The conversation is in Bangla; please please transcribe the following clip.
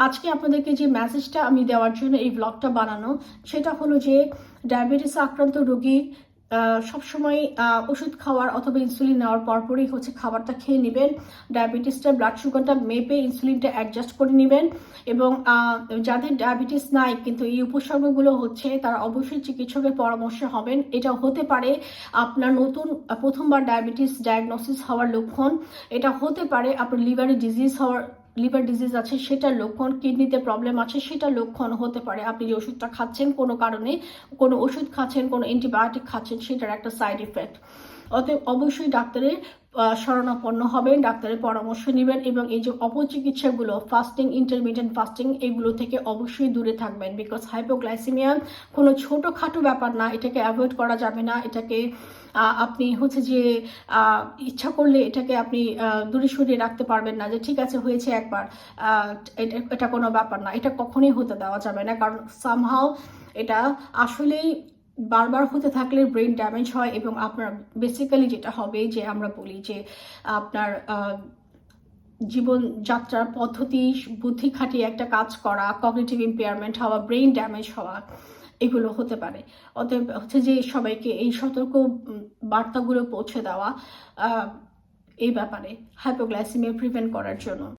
আজকে আপনাদেরকে যে মেসেজটা আমি দেওয়ার জন্য এই ব্লগটা বানানো, সেটা হলো যে ডায়াবেটিস আক্রান্ত রোগী সবসময় ওষুধ খাওয়ার অথবা ইনসুলিন নেওয়ার পরপরই হচ্ছে খাবারটা খেয়ে নেবেন। ডায়াবেটিসটা ব্লাড সুগারটা মেপে ইনসুলিনটা অ্যাডজাস্ট করে নেবেন। এবং যাদের ডায়াবেটিস নাই কিন্তু এই উপসর্গগুলো হচ্ছে, তারা অবশ্যই চিকিৎসকের পরামর্শ হবেন। এটা হতে পারে আপনার নতুন প্রথমবার ডায়াবেটিস ডায়াগনোসিস হওয়ার লক্ষণ। এটা হতে পারে আপনার লিভার ডিজিজ আছে সেটার লক্ষণ, কিডনিতে প্রবলেম আছে সেটার লক্ষণ হতে পারে। আপনি যে ওষুধটা খাচ্ছেন কোনো কারণে, কোনো ওষুধ খাচ্ছেন, কোনো অ্যান্টিবায়োটিক খাচ্ছেন, সেটার একটা সাইড ইফেক্ট। অতএব অবশ্যই ডাক্তারের শরণাপন্ন হবেন, ডাক্তারের পরামর্শ নেবেন এবং এই যে অপচিকিৎসাগুলো ফাস্টিং, ইন্টারমিডিয়েন্ট ফাস্টিং, এগুলো থেকে অবশ্যই দূরে থাকবেন। বিকজ হাইপোগ্লাইসেমিয়া কোনো ছোটোখাটো ব্যাপার না, এটাকে অ্যাভয়েড করা যাবে না। এটাকে আপনি হচ্ছে যে ইচ্ছা করলে এটাকে আপনি দূরে সরিয়ে রাখতে পারবেন না, যে ঠিক আছে হয়েছে একবার, এটা কোনো ব্যাপার না। এটা কখনোই হতে দেওয়া যাবে না, কারণ সামহাও এটা আসলেই বারবার হতে থাকলে ব্রেন ড্যামেজ হয় এবং আপনার বেসিক্যালি যেটা হবে যে আমরা বলি যে আপনার জীবনযাত্রার পদ্ধতি, বুদ্ধি খাটিয়ে একটা কাজ করা, কগনিটিভ ইম্পেয়ারমেন্ট হওয়া, ব্রেন ড্যামেজ হওয়া, এগুলো হতে পারে। অতএব হচ্ছে যে সবাইকে এই সতর্ক বার্তাগুলো পৌঁছে দেওয়া এই ব্যাপারে হাইপোগ্লাইসেমিয়া প্রিভেন্ট করার জন্য।